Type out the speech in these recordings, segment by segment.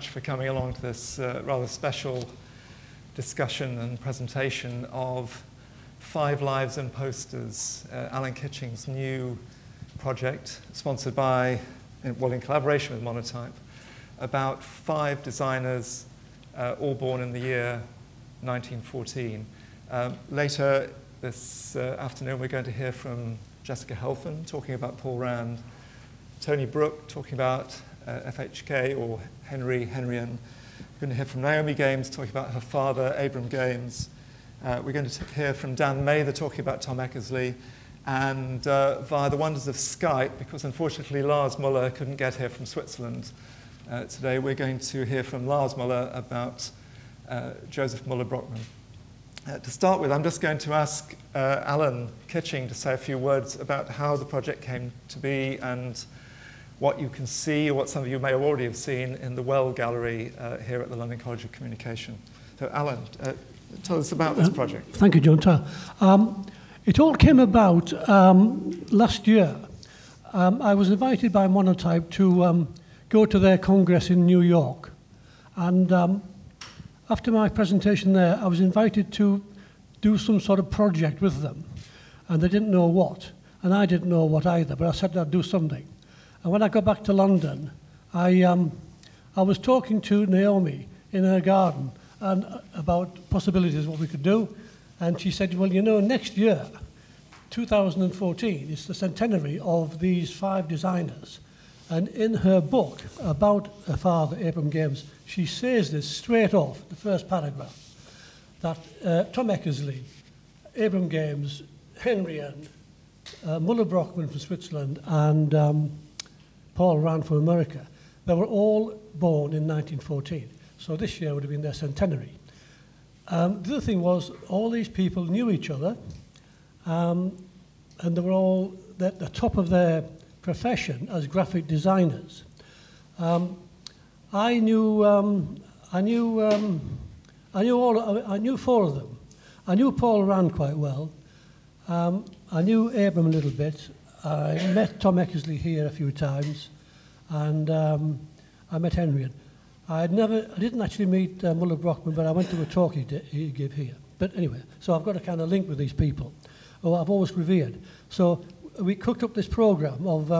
For coming along to this rather special discussion and presentation of 5 Lives and Posters, Alan Kitching's new project, sponsored by, well, in collaboration with Monotype, about 5 designers, all born in the year 1914. Later this afternoon, we're going to hear from Jessica Helfand talking about Paul Rand, Tony Brook talking about FHK or Henrion. We're going to hear from Naomi Games talking about her father, Abram Games. We're going to hear from Dan Mather talking about Tom Eckersley. And via the wonders of Skype, because unfortunately Lars Muller couldn't get here from Switzerland today, we're going to hear from Lars Muller about Josef Muller-Brockmann. To start with, I'm just going to ask Alan Kitching to say a few words about how the project came to be and what you can see, or what some of you may already have seen in the Well Gallery here at the London College of Communication. So Alan, tell us about this project. Thank you, John. It all came about last year. I was invited by Monotype to go to their congress in New York. And after my presentation there, I was invited to do some sort of project with them. And they didn't know what, and I didn't know what either, but I said I'd do something. And when I got back to London, I was talking to Naomi in her garden and about possibilities, what we could do. And she said, well, you know, next year, 2014, is the centenary of these 5 designers. And in her book about her father, Abram Games, she says this straight off, the first paragraph, that Tom Eckersley, Abram Games, Henrion, Muller-Brockmann from Switzerland, and Paul Rand from America, they were all born in 1914. So this year would have been their centenary. The other thing was, all these people knew each other, and they were all at the top of their profession as graphic designers. I knew 4 of them. I knew Paul Rand quite well. I knew Abram a little bit. I met Tom Eckersley here a few times, and I met Henrion. I didn't actually meet Muller-Brockmann, but I went to a talk he gave here. But anyway, so I've got a kind of link with these people who I've always revered. So we cooked up this program of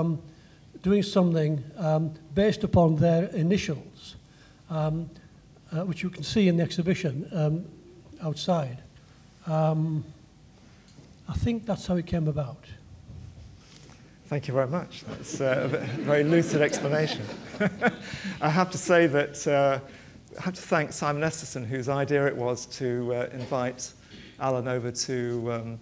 doing something based upon their initials, which you can see in the exhibition outside. I think that's how it came about. Thank you very much. That's a very lucid explanation. I have to say that I have to thank Simon Esterson, whose idea it was to invite Alan over to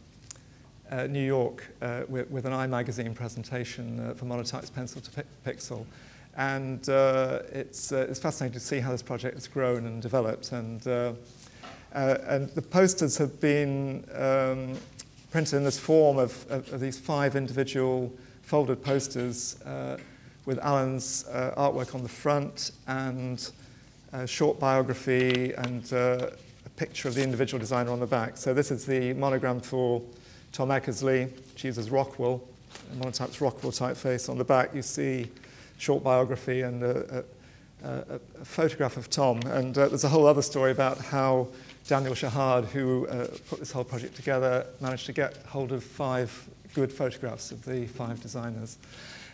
New York with an iMagazine presentation for Monotype's Pencil to Pixel. And it's fascinating to see how this project has grown and developed. And the posters have been printed in this form of these 5 individual folded posters with Alan's artwork on the front and a short biography and a picture of the individual designer on the back. So this is the monogram for Tom Eckersley, which uses Rockwell, Monotype's Rockwell typeface. On the back you see short biography and a photograph of Tom. And there's a whole other story about how Daniel Shahard, who put this whole project together, managed to get hold of 5 good photographs of the 5 designers.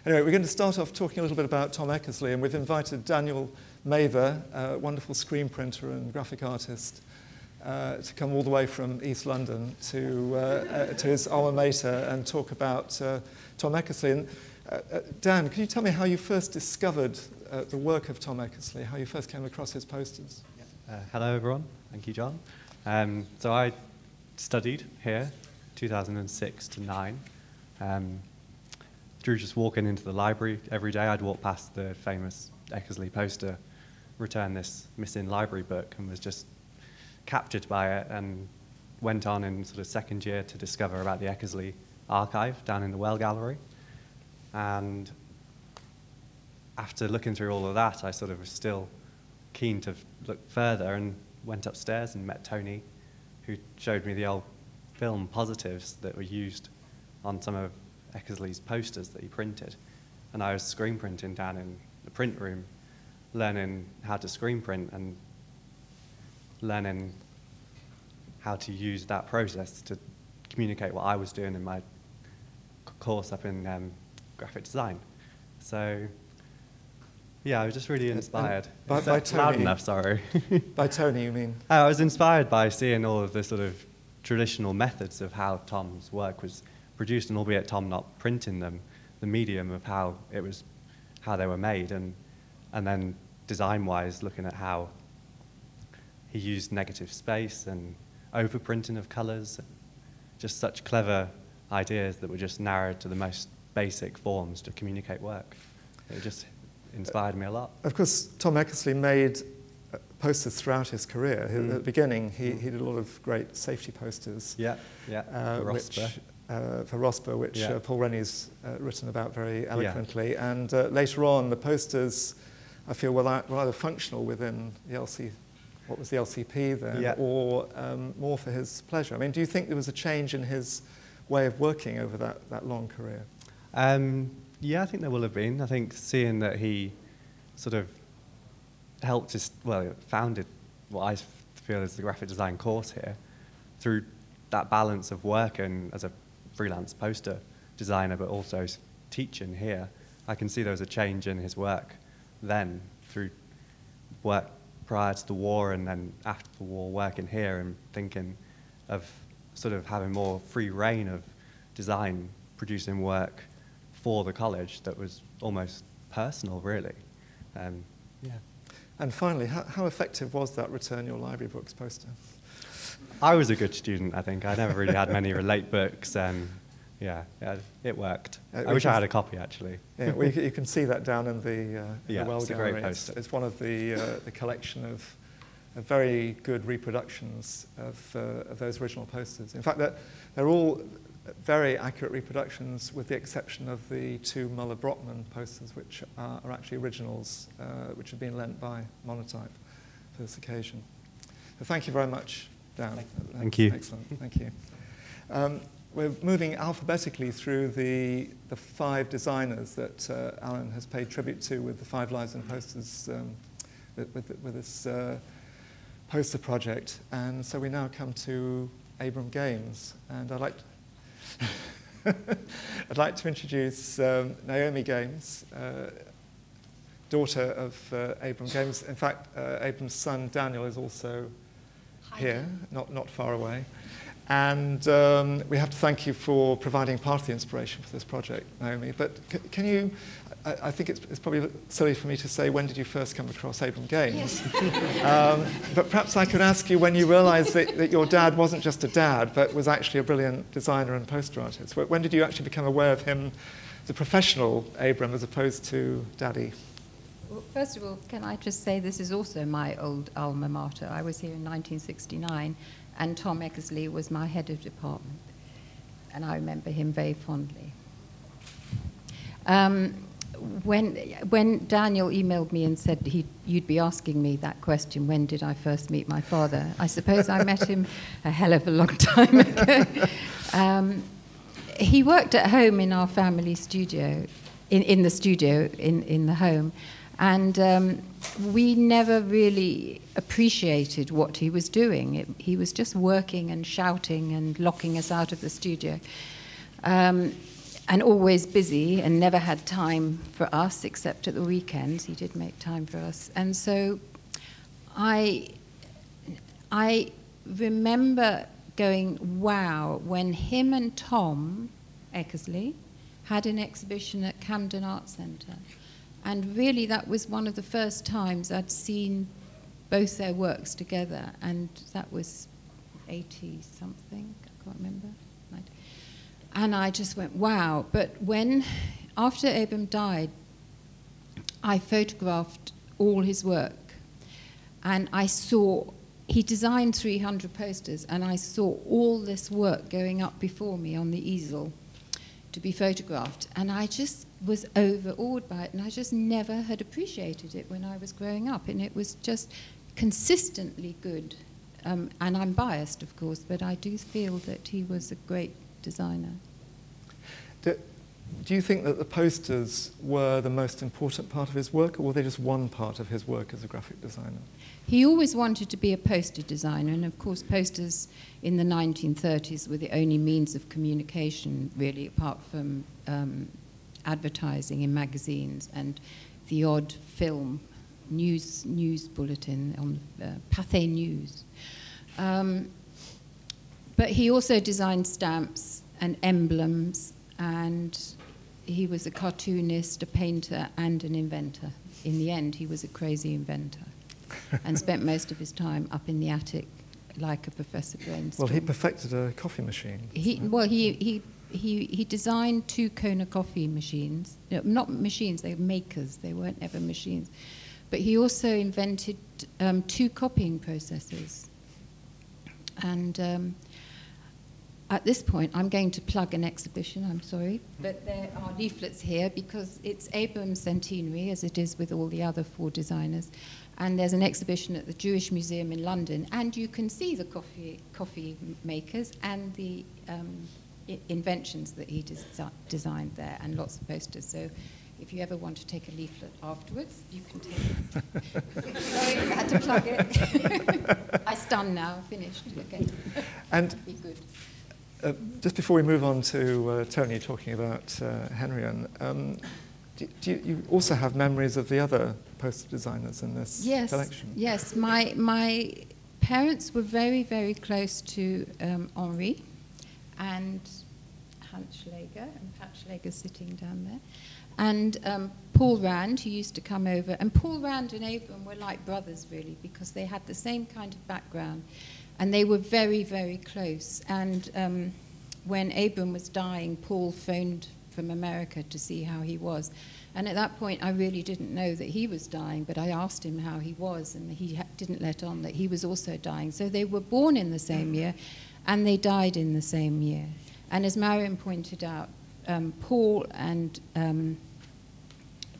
Anyway, we're going to start off talking a little bit about Tom Eckersley, and we've invited Daniel Mather, a wonderful screen printer and graphic artist, to come all the way from East London to his alma mater and talk about Tom Eckersley. And, Dan, can you tell me how you first discovered the work of Tom Eckersley, how you first came across his posters? Hello, everyone. Thank you, John. So I studied here 2006 to 9. Through just walking into the library every day, I'd walk past the famous Eckersley poster, return this missing library book, and was just captured by it, and went on in sort of second year to discover about the Eckersley archive down in the Well Gallery. And after looking through all of that, I sort of was still keen to look further, and went upstairs and met Tony, who showed me the old film positives that were used on some of Eckersley's posters that he printed. And I was screen printing down in the print room learning how to screen print and learning how to use that process to communicate what I was doing in my course up in graphic design. So, yeah, I was just really inspired. By Tony, loud enough, sorry. By Tony, you mean? I was inspired by seeing all of the sort of traditional methods of how Tom's work was produced, and albeit Tom not printing them, the medium of how they were made, and then design-wise looking at how he used negative space and overprinting of colours, just such clever ideas that were just narrowed to the most basic forms to communicate work. It just inspired me a lot. Of course, Tom Eckersley made posters throughout his career. At the beginning, he did a lot of great safety posters. For ROSPA, which Paul Rennie's written about very eloquently. Yeah. And later on, the posters, I feel, were either functional within the what was the LCP then, or more for his pleasure. I mean, do you think there was a change in his way of working over that long career? Yeah, I think there will have been. I think seeing that he sort of founded what I feel is the graphic design course here, through that balance of working as a freelance poster designer, but also teaching here, I can see there was a change in his work then, through work prior to the war and then after the war, working here and thinking of sort of having more free reign of design, producing work for the college that was almost personal, really. And finally, how effective was that Return Your Library Books poster? I was a good student, I think. I never really had many relate books. It worked. I wish I had a copy, actually. Yeah, well, you can see that down in the Well it's Gallery. A great poster. It's one of the collection of very good reproductions of those original posters. In fact, they're all very accurate reproductions, with the exception of the two Muller-Brockmann posters, which are actually originals, which have been lent by Monotype for this occasion. So thank you very much, Dan. Thank you. Excellent. Thank you. We're moving alphabetically through the 5 designers that Alan has paid tribute to with the 5 Lives and Posters, with this poster project. And so we now come to Abram Games. And I'd like to introduce Naomi Games, daughter of Abram Games. In fact, Abram's son Daniel is also here, not far away. And we have to thank you for providing part of the inspiration for this project, Naomi. But can you, I think it's probably silly for me to say, when did you first come across Abram Games? Yes. But perhaps I could ask you when you realized that your dad wasn't just a dad, but was actually a brilliant designer and poster artist. When did you actually become aware of him, the professional Abram, as opposed to Daddy? Well, first of all, can I just say this is also my old alma mater. I was here in 1969. And Tom Eckersley was my head of department, and I remember him very fondly. When Daniel emailed me and said you'd be asking me that question, when did I first meet my father, I suppose I met him a hell of a long time ago. He worked at home in our family studio, in the home, and we never really appreciated what he was doing. He was just working and shouting and locking us out of the studio, and always busy, and never had time for us except at the weekends. He did make time for us. And so I remember going, wow, when him and Tom Eckersley had an exhibition at Camden Art Centre. And really, that was one of the first times I'd seen both their works together, and that was 80-something, I can't remember. And I just went, wow. But after Abram died, I photographed all his work, and I saw, he designed 300 posters, and I saw all this work going up before me on the easel to be photographed, and I just was overawed by it, and I just never had appreciated it when I was growing up, and it was just consistently good. And I'm biased, of course, but I do feel that he was a great designer. do you think that the posters were the most important part of his work, or were they just one part of his work as a graphic designer? He always wanted to be a poster designer, and of course posters in the 1930s were the only means of communication, really, apart from advertising in magazines and the odd film news bulletin on Pathé News. But he also designed stamps and emblems, and he was a cartoonist, a painter, and an inventor. In the end, he was a crazy inventor and spent most of his time up in the attic like a Professor Brainstorm. Well, he perfected a coffee machine. He designed 2 Kona coffee machines. No, not machines, they were makers. They weren't ever machines. But he also invented 2 copying processes. And at this point, I'm going to plug an exhibition, I'm sorry, but there are leaflets here because it's Abram's centenary, as it is with all the other 4 designers. And there's an exhibition at the Jewish Museum in London, and you can see the coffee makers and the inventions that he designed there, and lots of posters. So if you ever want to take a leaflet afterwards, you can take it. Sorry, I had to plug it. I'm stunned now, finished. Okay. And be good. Just before we move on to Tony talking about Henrion, do you also have memories of the other poster designers in this collection? Yes, my parents were very, very close to Henri and Hans Schläger, and Pat Schläger's sitting down there, and Paul Rand, who used to come over. And Paul Rand and Abram were like brothers, really, because they had the same kind of background, and they were very, very close. And when Abram was dying, Paul phoned from America to see how he was. And at that point, I really didn't know that he was dying, but I asked him how he was, and he didn't let on that he was also dying. So they were born in the same year, and they died in the same year. And as Marion pointed out, Paul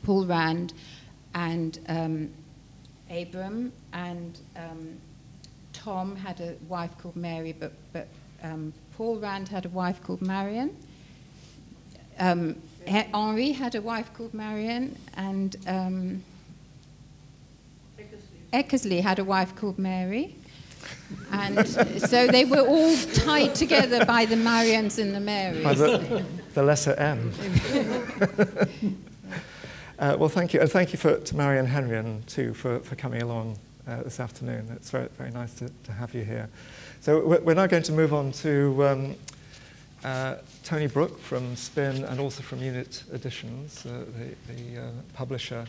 Rand and Abram and Tom had a wife called Mary, but Paul Rand had a wife called Marion. Henri had a wife called Marion, and Eckersley had a wife called Mary. And so they were all tied together by the Marions and the Marys. By the lesser M. Well, thank you. And thank you to Marion Henrion, too, for coming along this afternoon. It's very, very nice to have you here. So we're now going to move on to Tony Brook from Spin and also from Unit Editions, the publisher,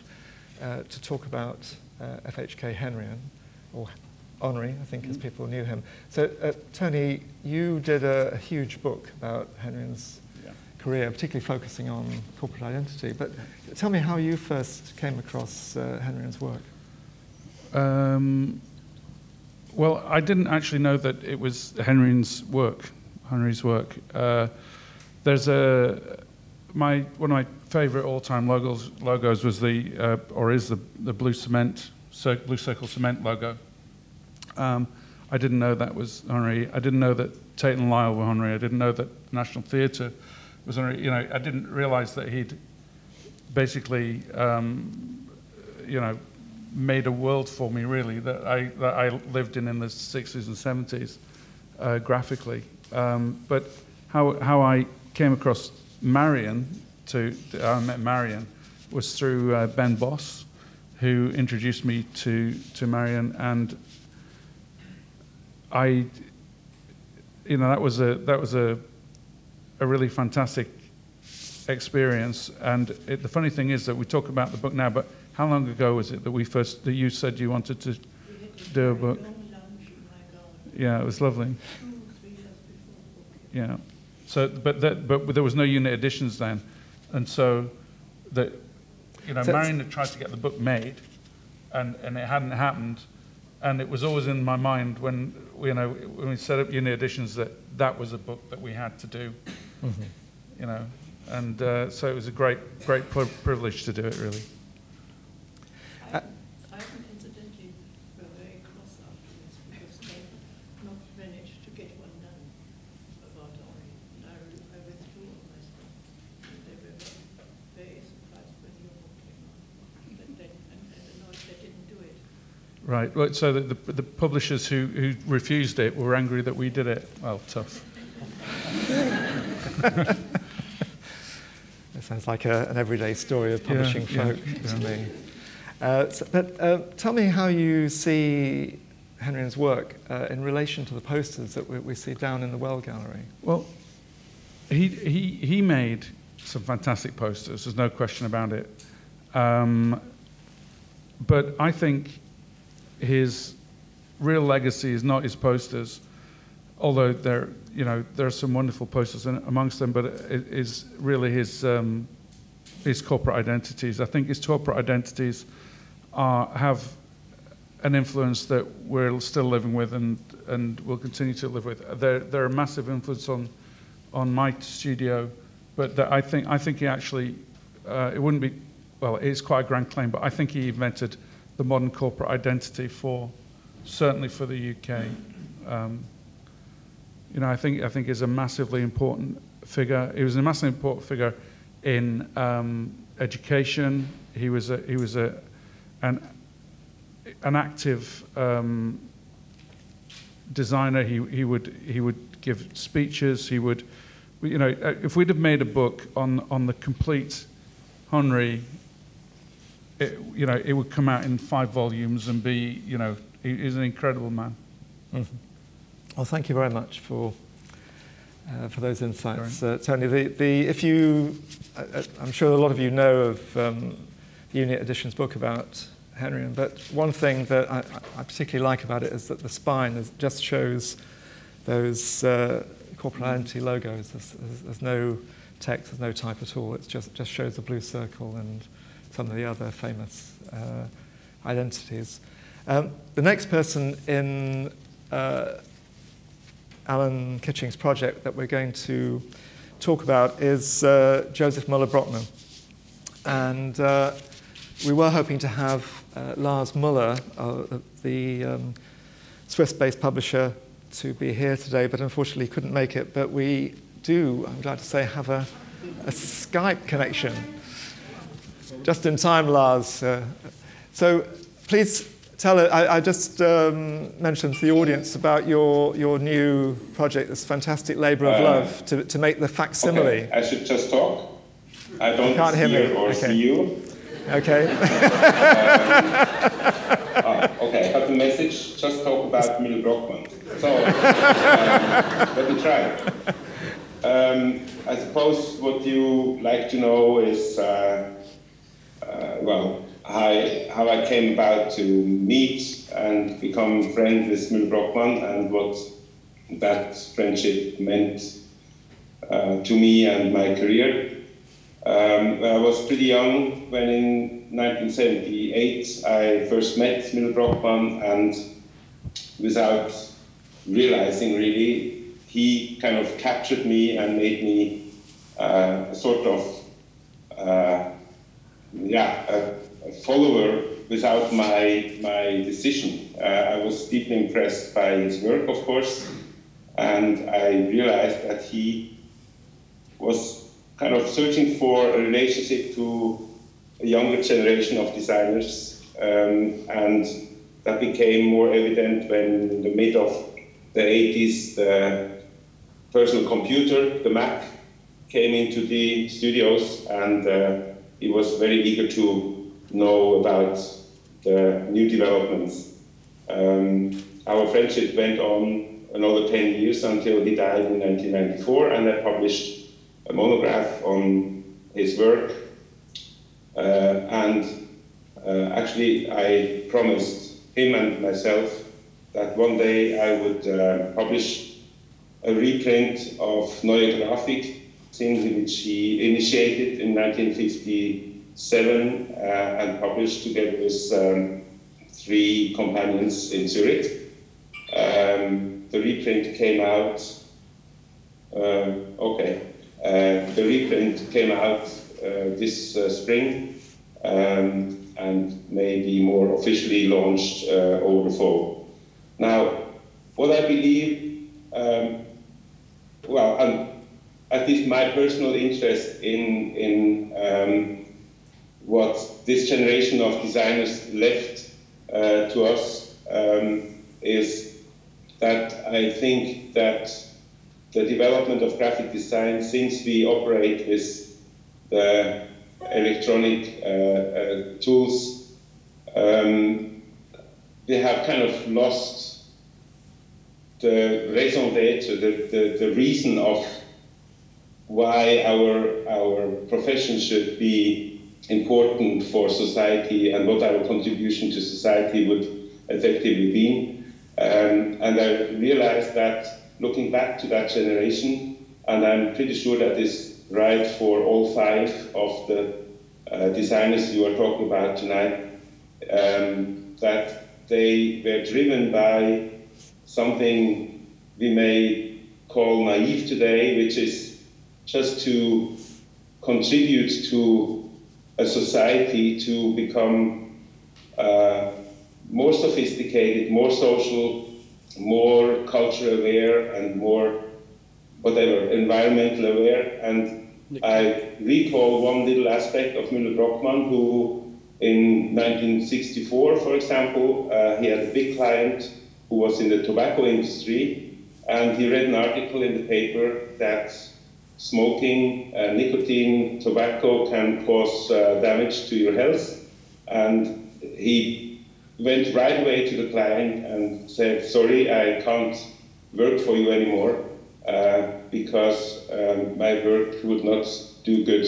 to talk about FHK Henrion, or Henri, I think, as people knew him. So, Tony, you did a huge book about Henrion's career, particularly focusing on corporate identity. But tell me how you first came across Henrion's work. Well, I didn't actually know that it was Henri's work. There's one of my favourite all-time logos was the blue circle cement logo. I didn't know that was Henri. I didn't know that Tate and Lyle were Henri. I didn't know that National Theatre was Henri. You know, I didn't realise that he'd basically, made a world for me, really, that I lived in the 60s and 70s graphically. But how I came across Marion, I met Marion, was through Ben Boss, who introduced me to Marion, and that was a really fantastic experience. And the funny thing is that we talk about the book now, but how long ago was it that you said you wanted to do a book? Yeah, it was lovely. Yeah. So, but there was no unit editions then, and so Marion had tried to get the book made, and it hadn't happened, and it was always in my mind when we set up unit editions that was a book that we had to do, and so it was a great privilege to do it, really. I incidentally were very cross afterwards because they not managed to get one done about Henri. And I withdrew all my stuff. And they were Right. Well, so the publishers who refused it were angry that we did it. Well, tough. It sounds like an everyday story of publishing folk to me. But tell me how you see Henrion's work in relation to the posters that we see down in the Well Gallery. Well, he made some fantastic posters. There's no question about it. But I think his real legacy is not his posters, although there are some wonderful posters amongst them. But it is really his corporate identities. I think his corporate identities have an influence that we're still living with and will continue to live with. They're a massive influence on my studio, but I think he actually it wouldn't be. Well, it's quite a grand claim, but I think he invented the modern corporate identity certainly for the UK. I think he's a massively important figure. He was a massively important figure in education. He was an active designer. He would give speeches. He would, if we'd have made a book on the complete Henry, it would come out in 5 volumes and be, he's an incredible man. Mm-hmm. Well, thank you very much for those insights, Tony. If you, I'm sure a lot of you know of the Unit Editions book about Henrion, but one thing that I particularly like about it is that the spine just shows those corporate identity logos. There's no text, there's no type at all. It just shows the blue circle and some of the other famous identities. The next person in Alan Kitching's project that we're going to talk about is Josef Muller-Brockmann. And we were hoping to have Lars Muller, the Swiss-based publisher, to be here today, but unfortunately he couldn't make it. But we do, I'm glad to say, have a Skype connection. Just in time, Lars. So please tell it. I just mentioned to the audience about your new project, this fantastic labour of love, to make the facsimile. Okay. I should just talk. I don't can't hear hear me. or Okay. see you. Okay. Okay, I got the message. Just talk about Muller-Brockmann. So let me try. I suppose what you like to know is how I came about to meet and become friends with Muller-Brockmann and what that friendship meant to me and my career. I was pretty young when in 1978 I first met Muller-Brockmann, and without realizing really, he kind of captured me and made me sort of a follower without my decision. I was deeply impressed by his work, of course, and I realized that he was kind of searching for a relationship to a younger generation of designers, and that became more evident when in the mid of the 80s the personal computer, the Mac, came into the studios, and he was very eager to know about the new developments. Our friendship went on another 10 years until he died in 1994, and I published a monograph on his work. Actually, I promised him and myself that one day I would publish a reprint of Neue Grafik, which he initiated in 1957 and published together with 3 companions in Zurich. The reprint came out. The reprint came out this spring and may be more officially launched over the fall. Now, what I believe, at least my personal interest in what this generation of designers left to us is that I think that the development of graphic design, since we operate with the electronic tools, we have kind of lost the raison d'etre, the reason of why our profession should be important for society and what our contribution to society would effectively be. And I realized that looking back to that generation, and I'm pretty sure that is right for all 5 of the designers you are talking about tonight, that they were driven by something we may call naive today, which is just to contribute to a society to become more sophisticated, more social, more culture aware, and more whatever, environmental aware. And I recall one little aspect of Muller-Brockmann, who in 1964, for example, he had a big client who was in the tobacco industry, and he read an article in the paper that smoking, nicotine, tobacco can cause damage to your health. And he went right away to the client and said, sorry, I can't work for you anymore because my work would not do good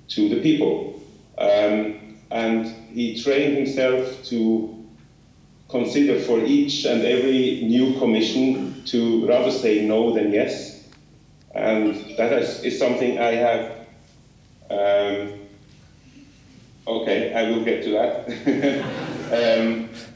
to the people. And he trained himself to consider for each and every new commission to rather say no than yes. And that is something I have, okay, I will get to that.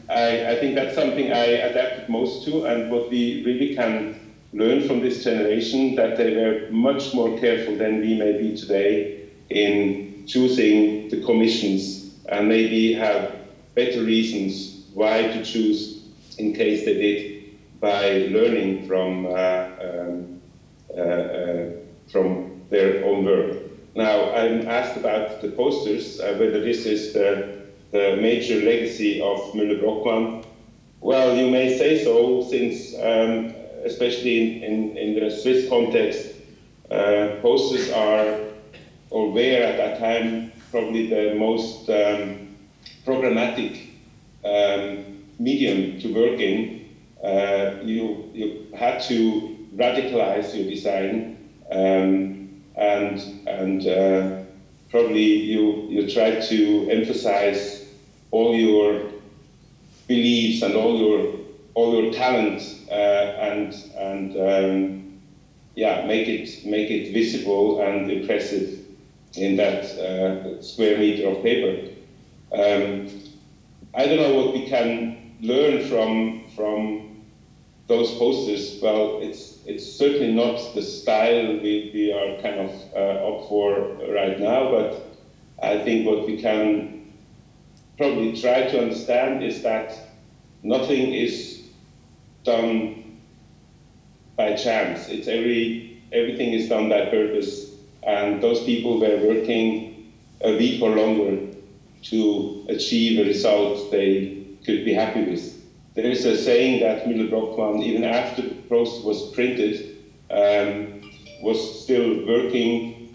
I think that's something I adapted most to, and what we really can learn from this generation, that they were much more careful than we may be today in choosing the commissions, and maybe have better reasons why to choose in case they did by learning from their own work. Now, I'm asked about the posters, whether this is the major legacy of Muller-Brockmann. Well, you may say so, since especially in the Swiss context, posters are, or were at that time, probably the most programmatic medium to work in. You had to radicalize your design, and probably you tried to emphasize all your beliefs and all your talent, and yeah, make it visible and impressive in that square meter of paper. I don't know what we can learn from those posters. Well, it's certainly not the style we are kind of up for right now, but I think what we can probably try to understand is that nothing is done by chance. It's everything is done by purpose, and those people were working a week or longer to achieve a result they could be happy with. There is a saying that Muller-Brockmann, even after the poster was printed, was still working,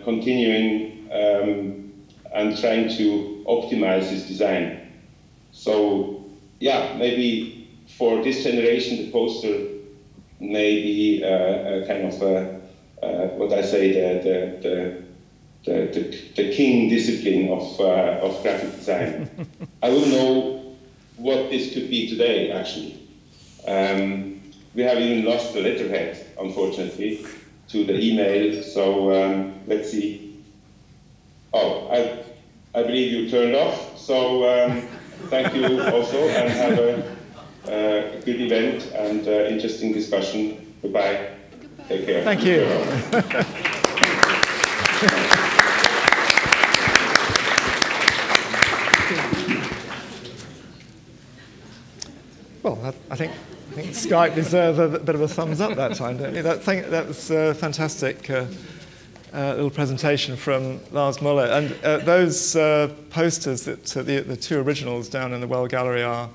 continuing, and trying to optimize his design. So, yeah, maybe for this generation, the poster may be a kind of what I say, the king discipline of graphic design. I wouldn't know what this could be today, actually. We have even lost the letterhead, unfortunately, to the email, so let's see. Oh, I believe you turned off, so thank you also, and have a good event and interesting discussion. Goodbye. Take care. Thank you. Well, I think Skype deserved a bit of a thumbs up that time, don't you? That was fantastic little presentation from Lars Muller. And those posters, that the two originals down in the Well Gallery, are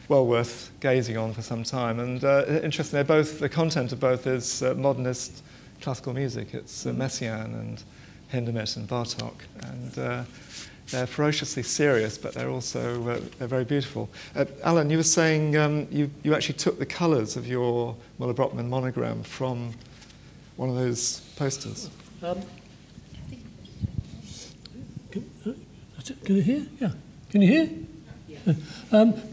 well worth gazing on for some time. And interestingly, the content of both is modernist classical music. It's Messiaen and Hindemith and Bartók. And they're ferociously serious, but they're also they're very beautiful. Alan, you were saying you actually took the colours of your Muller-Brockmann monogram from one of those posters. Can you hear? Yeah. Can you hear? Yeah.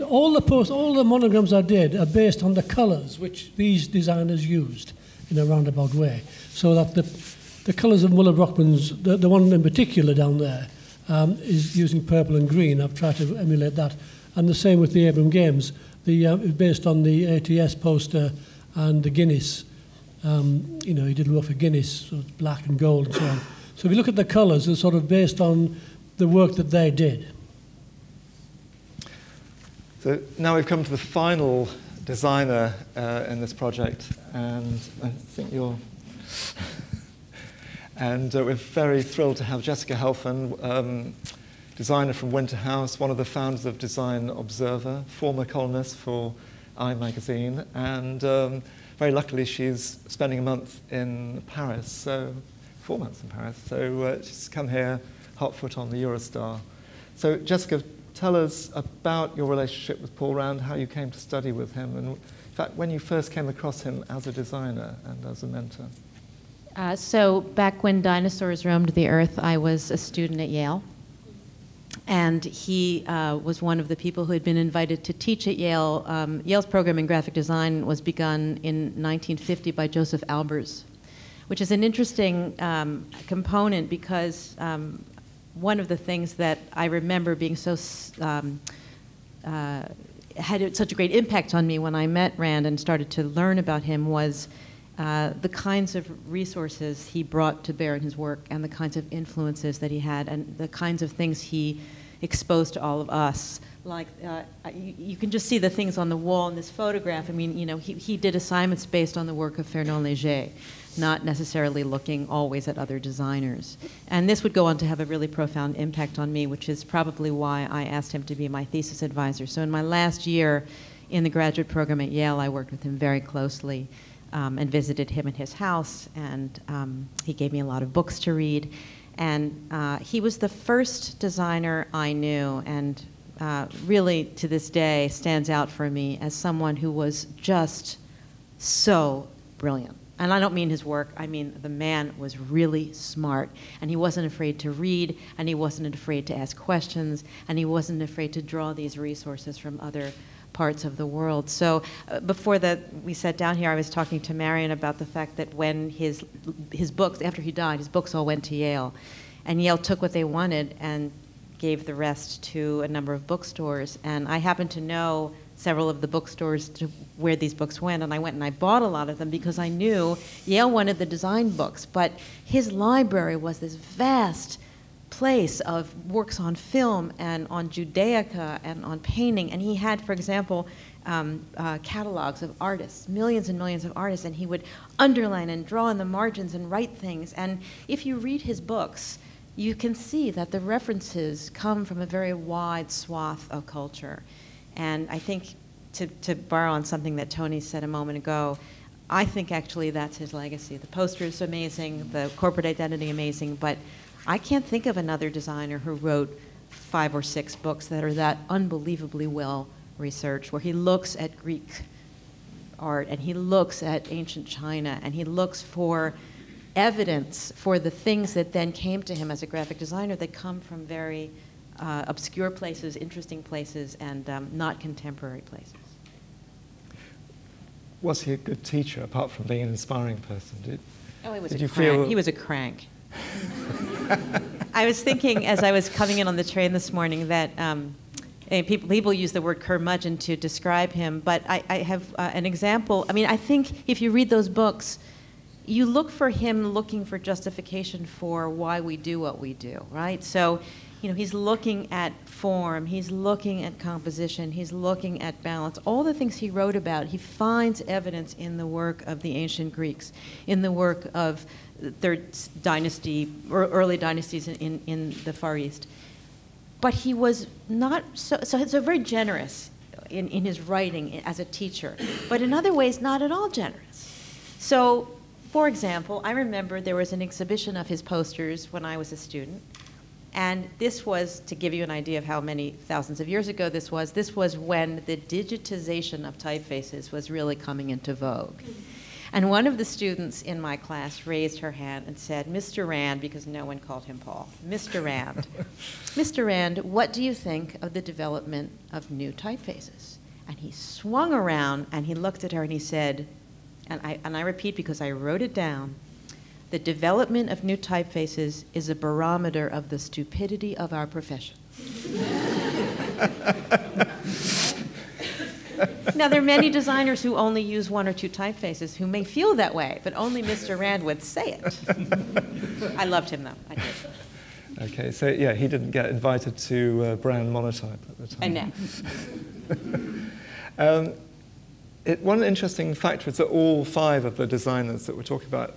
All the monograms I did are based on the colours which these designers used in a roundabout way. So that the colours of Muller-Brockmann's, the one in particular down there, is using purple and green. I've tried to emulate that. And the same with the Abram Games. Based on the ATS poster and the Guinness. He did one for Guinness, so it's black and gold and so on. So if you look at the colours, they're sort of based on the work that they did. So now we've come to the final designer in this project, and I think you're... And we're very thrilled to have Jessica Helfand, designer from Winter House, one of the founders of Design Observer, former columnist for I magazine, and very luckily she's spending a month in Paris, so 4 months in Paris. So she's come here, hot foot on the Eurostar. So Jessica, tell us about your relationship with Paul Rand, how you came to study with him, and in fact when you first came across him as a designer and as a mentor. So back when dinosaurs roamed the earth, I was a student at Yale. And he was one of the people who had been invited to teach at Yale. Yale's program in graphic design was begun in 1950 by Josef Albers, which is an interesting component because one of the things that I remember being so had such a great impact on me when I met Rand and started to learn about him was the kinds of resources he brought to bear in his work and the kinds of influences that he had and the kinds of things he exposed to all of us. Like, you can just see the things on the wall in this photograph. I mean, he did assignments based on the work of Fernand Léger, not necessarily looking always at other designers. And this would go on to have a really profound impact on me, which is probably why I asked him to be my thesis advisor. So in my last year in the graduate program at Yale, I worked with him very closely. And visited him in his house, and he gave me a lot of books to read. And he was the first designer I knew, and really to this day stands out for me as someone who was just so brilliant. And I don't mean his work, I mean the man was really smart, and he wasn't afraid to read, and he wasn't afraid to ask questions, and he wasn't afraid to draw these resources from other parts of the world. So before we sat down here, I was talking to Marion about the fact that when his books, after he died, his books all went to Yale. And Yale took what they wanted and gave the rest to a number of bookstores. And I happen to know several of the bookstores to where these books went, and I went and I bought a lot of them because I knew Yale wanted the design books, but his library was this vast place of works on film and on Judaica and on painting. And he had, for example, catalogs of artists, millions and millions of artists, and he would underline and draw in the margins and write things. And if you read his books, you can see that the references come from a very wide swath of culture. And I think, to borrow on something that Tony said a moment ago, I think actually that's his legacy. The poster is amazing, the corporate identity amazing, but I can't think of another designer who wrote 5 or 6 books that are that unbelievably well researched, where he looks at Greek art and he looks at ancient China and he looks for evidence for the things that then came to him as a graphic designer that come from very obscure places, interesting places, and not contemporary places. Was he a good teacher, apart from being an inspiring person? He was a crank. I was thinking as I was coming in on the train this morning that people use the word curmudgeon to describe him, but I have an example. I mean, I think if you read those books, you look for him looking for justification for why we do what we do, right? So, he's looking at form, he's looking at composition, he's looking at balance. All the things he wrote about, he finds evidence in the work of the ancient Greeks, in the work of third dynasty, or early dynasties in the Far East. But he was not so very generous in his writing as a teacher, but in other ways not at all generous. So, for example, I remember there was an exhibition of his posters when I was a student, and this was, to give you an idea of how many thousands of years ago this was when the digitization of typefaces was really coming into vogue. And one of the students in my class raised her hand and said, "Mr. Rand," because no one called him Paul, "Mr. Rand, Mr. Rand, what do you think of the development of new typefaces?" And he swung around and he looked at her and he said, and I repeat because I wrote it down, "The development of new typefaces is a barometer of the stupidity of our profession." Now, there are many designers who only use one or two typefaces who may feel that way, but only Mr. Rand would say it. I loved him, though. I did. Okay, so yeah, he didn't get invited to Brown Monotype at the time. I know. One interesting factor is that all 5 of the designers that we're talking about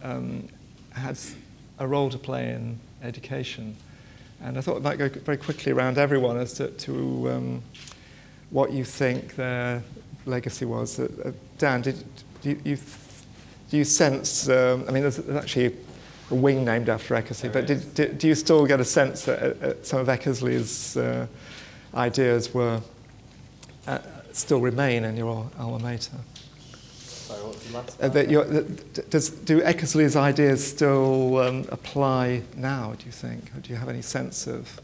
had a role to play in education. And I thought I might go very quickly around everyone as to what you think their legacy was. Dan, do you sense, I mean, there's actually a wing named after Eckersley, but do you still get a sense that some of Eckersley's ideas were still remain in your alma mater? Sorry, what was the last part? Do Eckersley's ideas still apply now, do you think? Or do you have any sense of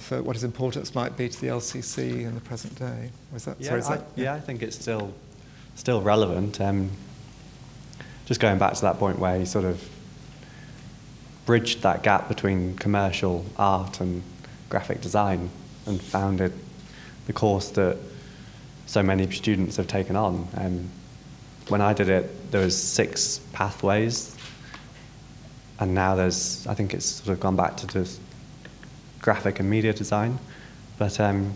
what his importance might be to the LCC in the present day? I think it's still relevant. Just going back to that point where he sort of bridged that gap between commercial art and graphic design and founded the course that so many students have taken on. And when I did it, there was 6 pathways, and now I think it's sort of gone back to just graphic and media design. But I'm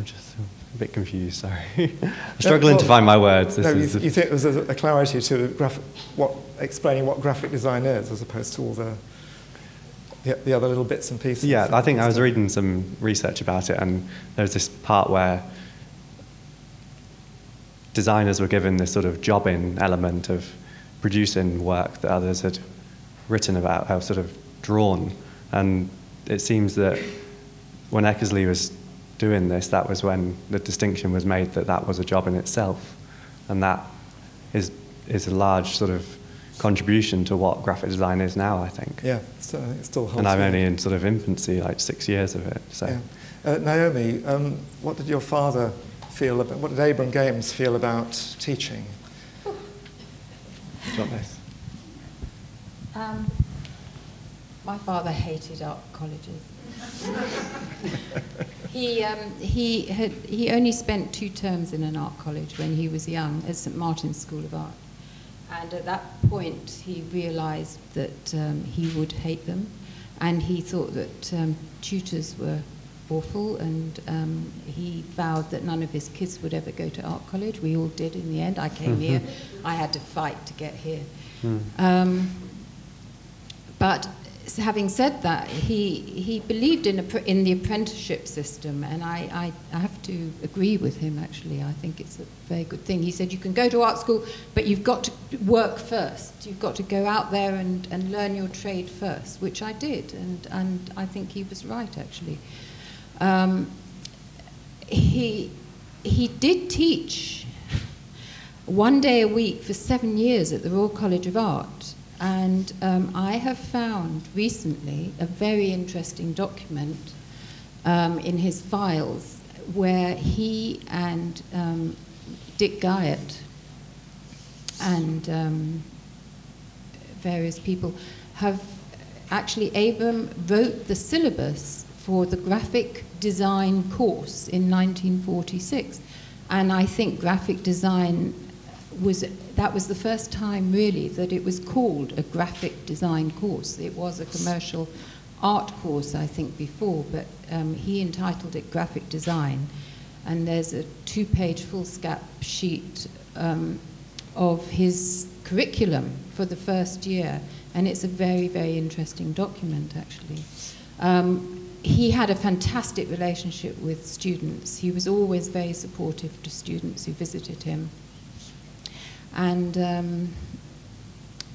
just a bit confused, sorry. I'm struggling to find my words. You think there's a clarity to explaining what graphic design is, as opposed to all the other little bits and pieces? Yeah, I think I was reading some research about it, and there's this part where designers were given this sort of job-in element of producing work that others had written about, how sort of drawn. And it seems that when Eckersley was doing this, that was when the distinction was made that was a job in itself. And that is a large sort of contribution to what graphic design is now, I think. Yeah, so it still holds. And I'm only in sort of infancy, like 6 years of it. So. Yeah. Naomi, what did your father feel about, what did Abram Games feel about teaching? My father hated art colleges. He only spent 2 terms in an art college when he was young at St Martin's School of Art. And at that point, he realized that he would hate them. And he thought that tutors were awful. And he vowed that none of his kids would ever go to art college. We all did in the end. I came here. I had to fight to get here. But having said that, he believed in the apprenticeship system, and I have to agree with him, actually. I think it's a very good thing. He said you can go to art school, but you've got to work first. You've got to go out there and learn your trade first, which I did, and I think he was right, actually. He did teach 1 day a week for 7 years at the Royal College of Art. And I have found recently a very interesting document in his files where he and Dick Guyot and various people have actually, Abram wrote the syllabus for the graphic design course in 1946. And I think graphic design that was the first time really that it was called a graphic design course. It was a commercial art course, I think, before, but he entitled it graphic design. And there's a 2-page foolscap sheet of his curriculum for the first year, and it's a very, very interesting document, actually. He had a fantastic relationship with students. He was always very supportive to students who visited him. And,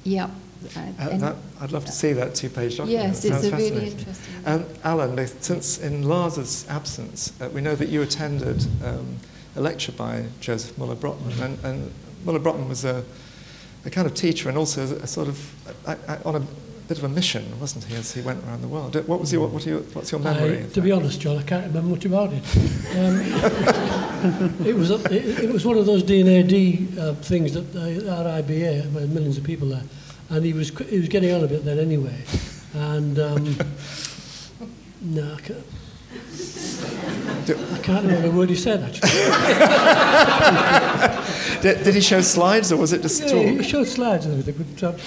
yeah. I'd love to see that two-page document. Yes, it's a really interesting one. Alan, since in Lars's absence, we know that you attended a lecture by Josef Muller-Brockmann, and Muller-Brockmann was a kind of teacher and also a sort of on a bit of a mission, wasn't he, as he went around the world? What's your memory? To be honest, John, I can't remember much about it. It was one of those D&AD things that RIBA, where millions of people there, and he was getting on a bit then anyway, and no, I can't remember a word he said actually. Did he show slides, or was it just talk? He showed slides and everything. But,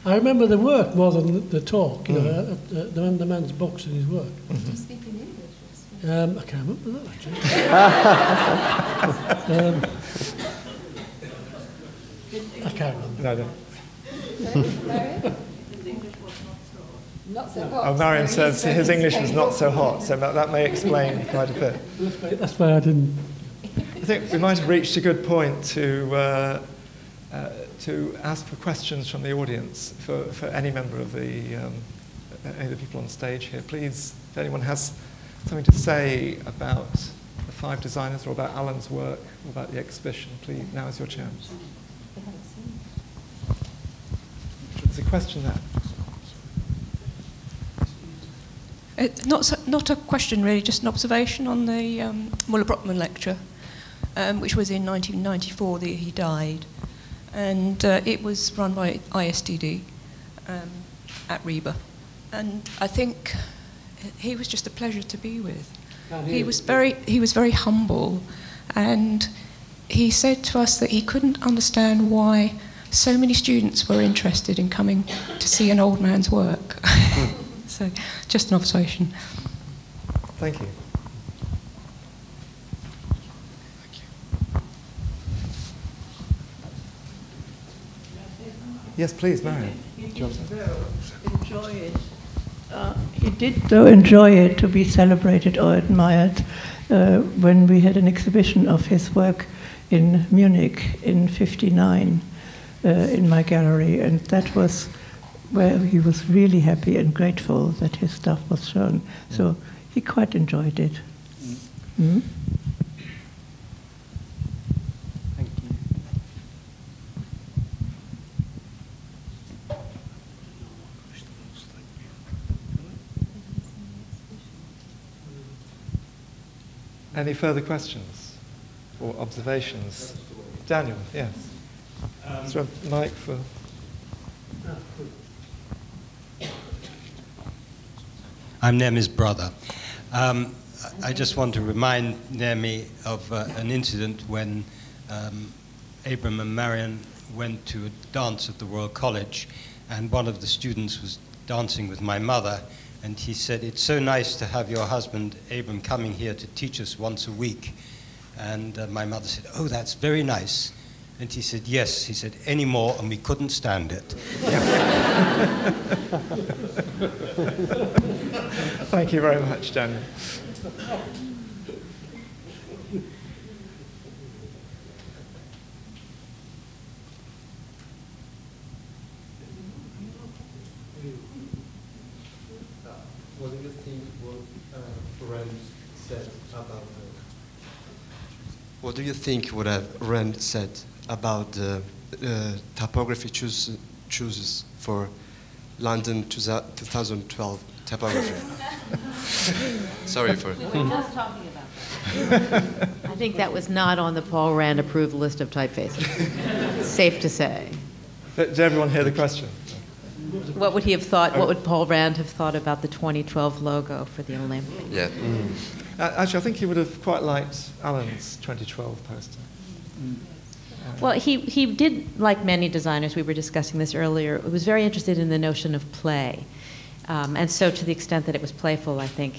I remember the work more than the talk, you know, the man's books and his work. Do you speak in English? I can't remember that, actually. I can't remember. Not so hot. Oh, Marion says his English was not so hot, so that may explain quite a bit. That's why I didn't. I think we might have reached a good point to ask for questions from the audience for any member of any of the people on stage here. Please, if anyone has something to say about the 5 designers or about Alan's work or about the exhibition, please, now is your chance. There's a question there. Not a question really, just an observation on the Muller-Brockmann lecture, which was in 1994 that he died. And it was run by ISDD at RIBA. And I think he was just a pleasure to be with. He was very humble, and he said to us that he couldn't understand why so many students were interested in coming to see an old man's work. So, just an observation. Thank you. Yes, please, Marion. He did enjoy it. He did, though, enjoy it to be celebrated or admired when we had an exhibition of his work in Munich in '59 in my gallery, and that was where he was really happy and grateful that his stuff was shown. So he quite enjoyed it. Mm-hmm. Thank you. Any further questions or observations? Daniel, yes. Is there a mic for... I'm Naomi's brother. I just want to remind Naomi of an incident when Abram and Marion went to a dance at the Royal College, and one of the students was dancing with my mother, and he said, "It's so nice to have your husband, Abram, coming here to teach us once a week." And my mother said, "Oh, that's very nice." And he said, "Yes." He said, "Any more," and we couldn't stand it. Thank you very much, Daniel. What do you think Rand said about what do you think would have Rand said about the typography chooses for London 2012 typography? Sorry for... We were just talking about that. I think that was not on the Paul Rand approved list of typefaces. Safe to say. Did everyone hear the question? What would he have thought, what would Paul Rand have thought about the 2012 logo for the Olympics? Yeah. Actually, I think he would have quite liked Alan's 2012 poster. Well, he did, like many designers, we were discussing this earlier, was very interested in the notion of play. And so to the extent that it was playful, I think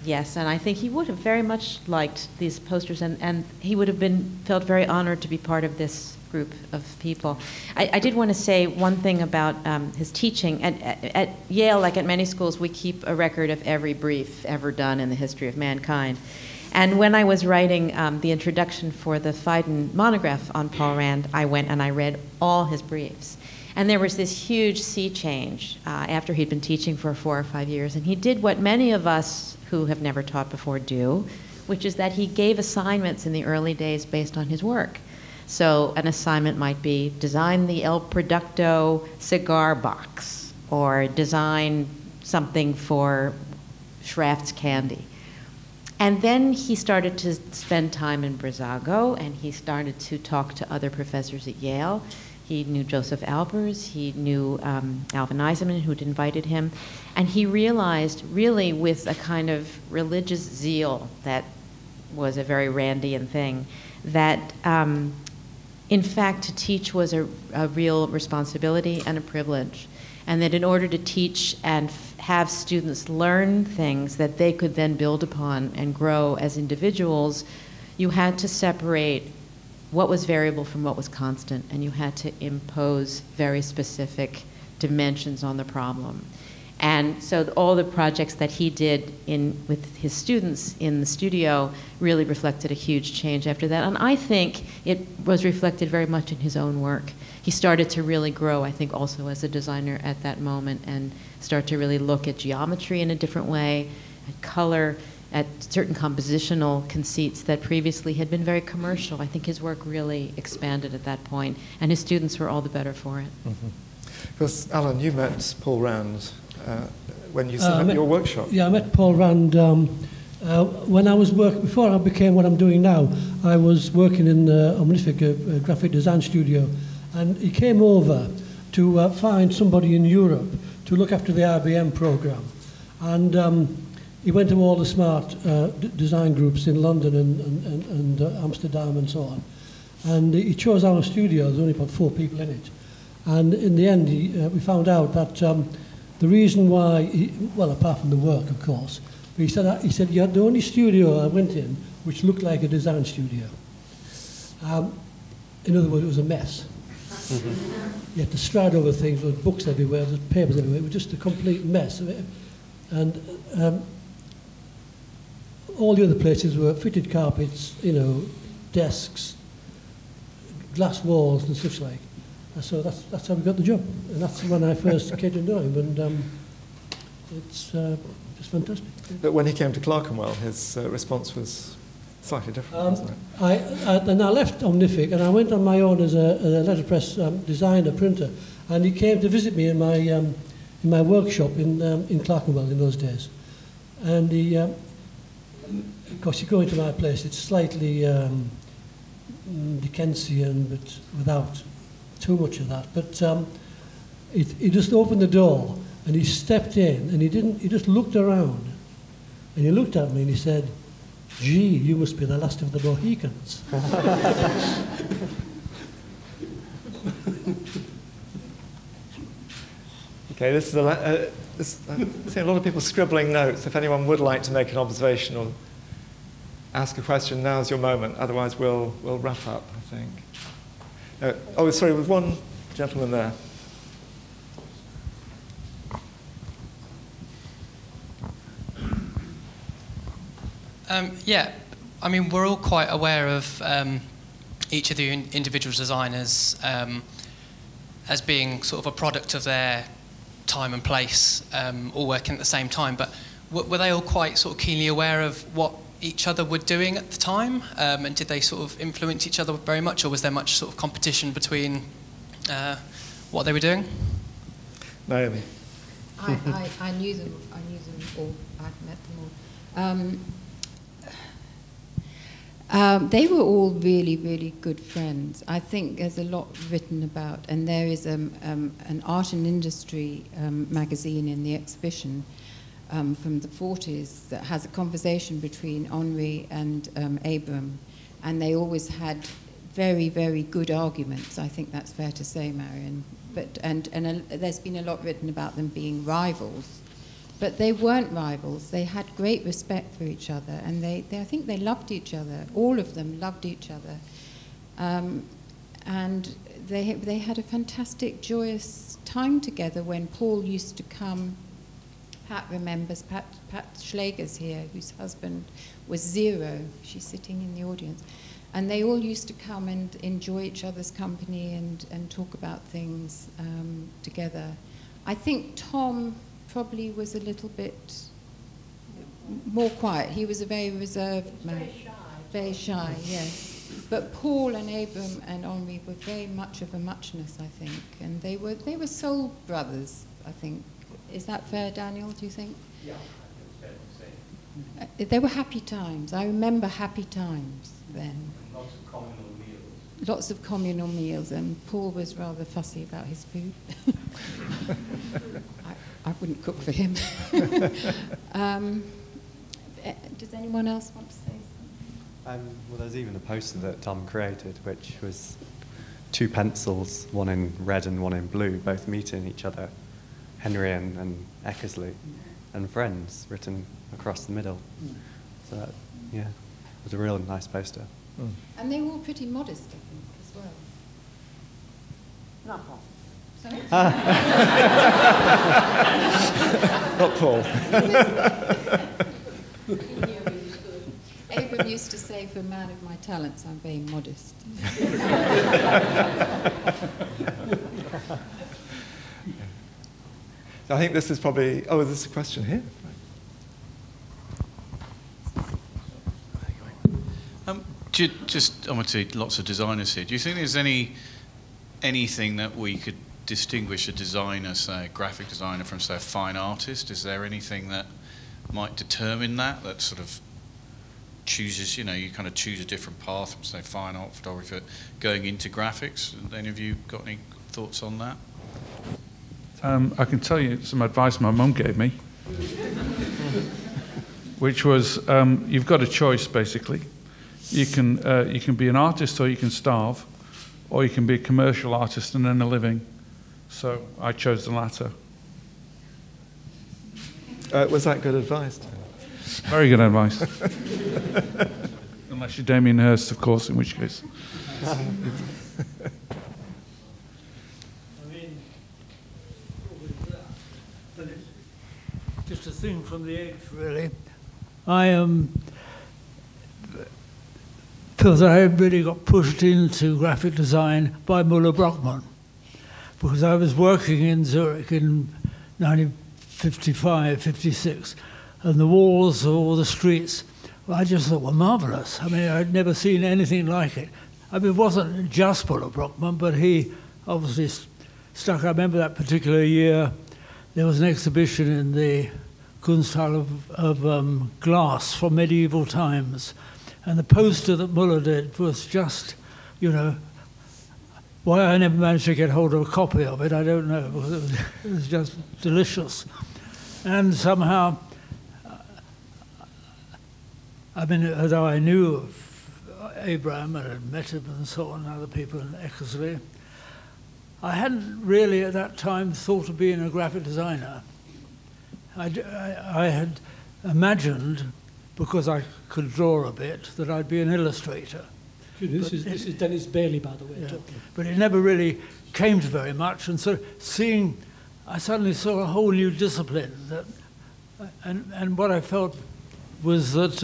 Yes, and I think he would have very much liked these posters, and he would have felt very honored to be part of this group of people. I did want to say one thing about his teaching. At Yale, like at many schools, we keep a record of every brief ever done in the history of mankind. And when I was writing the introduction for the Phaidon monograph on Paul Rand, I went and I read all his briefs. And there was this huge sea change after he'd been teaching for 4 or 5 years. And he did what many of us who have never taught before do, which is that he gave assignments in the early days based on his work. So an assignment might be design the El Producto cigar box, or design something for Schraft's candy. And then he started to spend time in Brissago, and he started to talk to other professors at Yale. He knew Josef Albers, he knew Alvin Eisenman, who'd invited him, and he realized, really with a kind of religious zeal that was a very Randian thing, that in fact to teach was a real responsibility and a privilege, and that in order to teach and have students learn things that they could then build upon and grow as individuals, you had to separate what was variable from what was constant, and you had to impose very specific dimensions on the problem. And so all the projects that he did with his students in the studio really reflected a huge change after that. And I think it was reflected very much in his own work. He started to really grow, I think, also as a designer at that moment, and start to really look at geometry in a different way, at color, at certain compositional conceits that previously had been very commercial. I think his work really expanded at that point, and his students were all the better for it. Mm-hmm. Because, Alan, you met Paul Rand when you set up your workshop. Yeah, I met Paul Rand when I was before I became what I'm doing now. I was working in a graphic design studio, and he came over to find somebody in Europe to look after the IBM program. And he went to all the smart design groups in London and Amsterdam and so on. And he chose our studio. There was only about 4 people in it. And in the end, we found out that the reason why, well, apart from the work, of course, but he said, you had the only studio I went in which looked like a design studio. In other words, it was a mess. You had to stride over things, there were books everywhere, there were papers everywhere. It was just a complete mess. And all the other places were fitted carpets, desks, glass walls and such like. And so that's how we got the job. And that's when I first came to know him, and it's just fantastic. But when he came to Clerkenwell, his response was slightly different, wasn't it? Then I left Omnific, and I went on my own as a letterpress designer, printer, and he came to visit me in my workshop in Clerkenwell in those days. And he, of course, you go into my place, it's slightly Dickensian, but without too much of that. But he just opened the door, and he stepped in, and he just looked around, and he looked at me, and he said, "Gee, you must be the last of the Mohicans." Okay, this is I'm seeing a lot of people scribbling notes. If anyone would like to make an observation or ask a question, now's your moment. Otherwise, we'll wrap up, I think. Sorry, with one gentleman there. Yeah, I mean, we're all quite aware of each of the individual designers as being sort of a product of their time and place, all working at the same time. But were they all quite sort of keenly aware of what each other were doing at the time? And did they sort of influence each other very much, or was there much sort of competition between what they were doing? Naomi. I knew them all. I've met them all. They were all really, really good friends. I think there's a lot written about, and there is an art and industry magazine in the exhibition from the 40s that has a conversation between Henri and Abram, and they always had very, very good arguments. I think that's fair to say, Marion. But and there's been a lot written about them being rivals, But they weren't rivals. They had great respect for each other, and I think they loved each other. All of them loved each other. And they had a fantastic, joyous time together when Paul used to come. Pat remembers, Pat Schleger's here, whose husband was Zero. She's sitting in the audience. And they all used to come and enjoy each other's company and talk about things together. I think Tom probably was a little bit more quiet. He was a very reserved man. Very shy, yes. But Paul and Abram and Henri were very much of a muchness, I think. And they were soul brothers, I think. Is that fair, Daniel, do you think? Yeah, I think it's fair to say. They were happy times. I remember happy times then. Lots of communal meals. Lots of communal meals, and Paul was rather fussy about his food. I wouldn't cook for him. Does anyone else want to say something? Well, there's even a poster that Tom created, which was 2 pencils, one in red and one in blue, both meeting each other, Henrion and Eckersley, and friends written across the middle. So that, yeah, it was a real nice poster. And they were all pretty modest, I think, as well. Not Paul. Sorry? Not Paul. Abram used to say, for a man of my talents, I'm very modest. So I think this is probably... Oh, there's a question here. Just, I want to see lots of designers here. Do you think there's anything that we could distinguish a designer, say a graphic designer, from, say, a fine artist? Is there anything that might determine that sort of chooses, you kind of choose a different path from, say, fine art photography going into graphics? Any of you got any thoughts on that? I can tell you some advice my mum gave me, which was you've got a choice, basically. You can be an artist, or you can starve, or you can be a commercial artist and earn a living. So I chose the latter. Was that good advice? Very good advice. Unless you're Damien Hirst, of course, in which case. Just a thing from the age, really. I feel that I really got pushed into graphic design by Muller-Brockmann, because I was working in Zurich in 1955, 56, and the walls of all the streets, I just thought were marvelous. I mean, I'd never seen anything like it. I mean, it wasn't just Muller-Brockmann, but he obviously stuck. I remember that particular year, there was an exhibition in the Kunsthalle of glass from medieval times. And the poster that Muller did was just, why I never managed to get hold of a copy of it, I don't know, because it was just delicious. And somehow, I mean, although I knew of Abram and had met him and so on, other people in Eckersley, I hadn't really at that time thought of being a graphic designer. I had imagined, because I could draw a bit, that I'd be an illustrator. This is Dennis Bailey, by the way. Yeah. But it never really came to very much, and so I suddenly saw a whole new discipline. And what I felt was that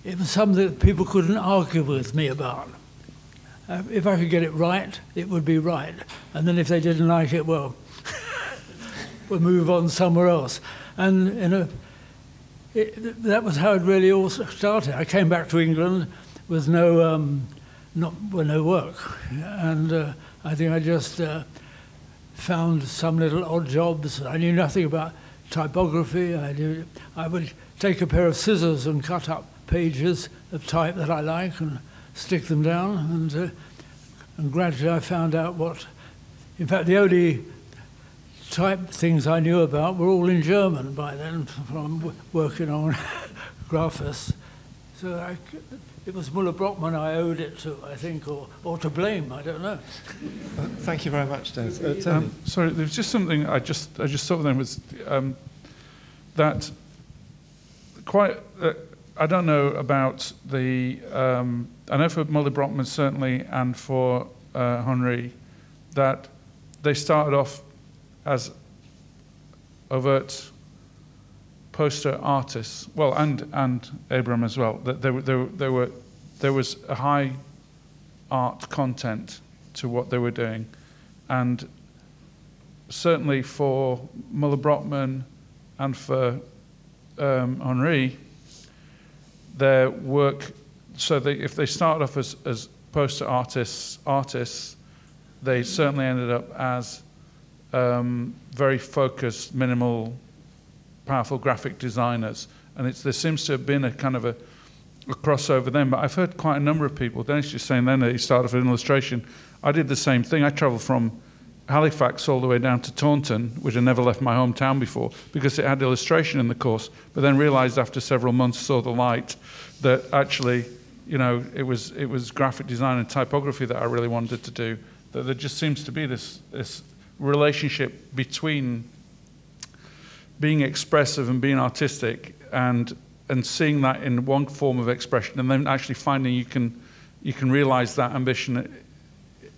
it was something that people couldn't argue with me about. If I could get it right, it would be right. And then if they didn't like it, well, we'll move on somewhere else. And that was how it really all started. I came back to England with no work, and I think I just found some little odd jobs. I knew nothing about typography. I would take a pair of scissors and cut up pages of type that I like and stick them down, and gradually I found out what. In fact, the only type things I knew about were all in German by then, from working on Graphis. So it was Muller-Brockmann I owed it to, I think, or to blame, I don't know. Thank you very much, Dennis. Sorry, there's just something I just thought of then was that quite. I don't know about the. I know for Muller-Brockmann certainly, and for Henri, that they started off as overt poster artists. Well, and Abram as well. That there was a high art content to what they were doing, and certainly for Muller-Brockmann and for Henri, their work. So if they started off as poster artists, they certainly ended up as very focused, minimal, powerful graphic designers. And there seems to have been a kind of a crossover then. But I've heard quite a number of people. Dennis just saying then that he started off with illustration. I did the same thing. I travelled from Halifax all the way down to Taunton, which I never left my hometown before, because it had illustration in the course, but then realised after several months saw the light that actually, you know, it was graphic design and typography that I really wanted to do. That there just seems to be this relationship between being expressive and being artistic, and seeing that in one form of expression, and then actually finding you can realise that ambition,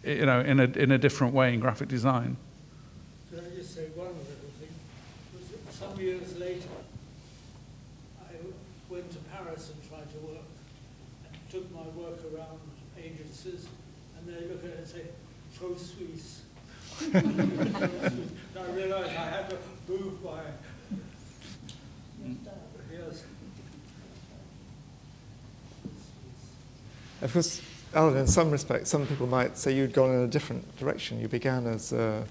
you know, in a different way in graphic design. Can I just say one little thing? Some years later, I went to Paris and tried to work, and took my work around agencies, and they look at it and say, "Trop Suisse." And I realised I had to move my. Yes. Of course, Alan, in some respects, some people might say you'd gone in a different direction. You began as a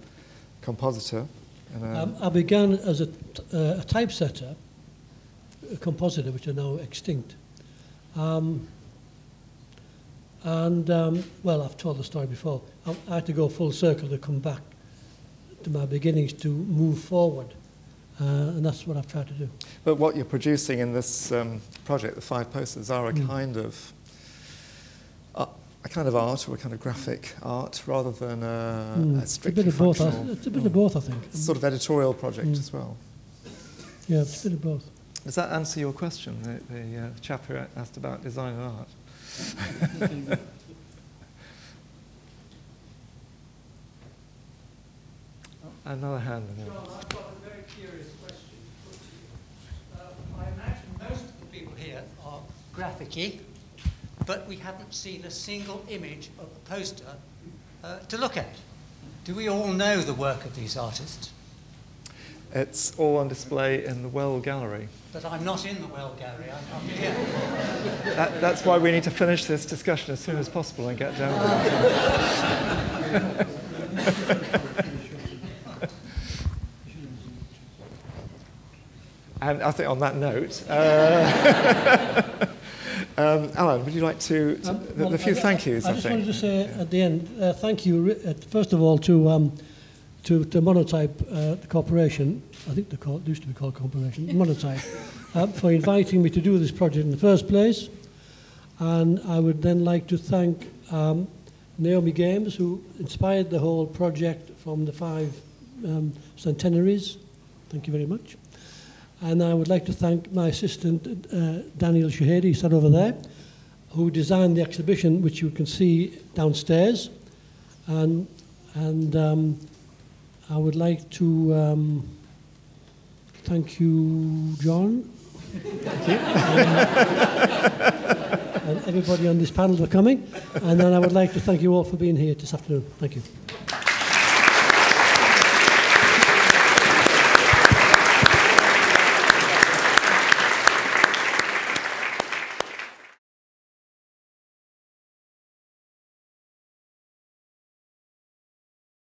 compositor. I began as a typesetter, a compositor, which are now extinct. Well, I've told the story before. I had to go full circle to come back to my beginnings to move forward. And that's what I've tried to do. But what you're producing in this project, the 5 posters, are a kind of art or a kind of graphic art rather than a strictly functional. It's a bit of both, I think. It's a sort of editorial project as well. Yeah, it's a bit of both. Does that answer your question, the chap who asked about design and art? Another hand. John, I've got a very curious question to put to you. I imagine most of the people here are graphic-y, but we haven't seen a single image of a poster to look at. Do we all know the work of these artists? It's all on display in the Well Gallery. But I'm not in the Well Gallery, I'm here. That's why we need to finish this discussion as soon as possible and get down with it. And I think on that note, Alan, would you like to the few thank yous? I just wanted to say at the end, thank you, first of all, to Monotype, the corporation. I think it used to be called Corporation, Monotype, for inviting me to do this project in the first place. And I would then like to thank Naomi Games, who inspired the whole project from the 5 centenaries. Thank you very much. And I would like to thank my assistant, Daniel Shahedi, he sat over there, who designed the exhibition, which you can see downstairs. And I would like to thank you, John. Thank you. And everybody on this panel for coming. And then I would like to thank you all for being here this afternoon. Thank you.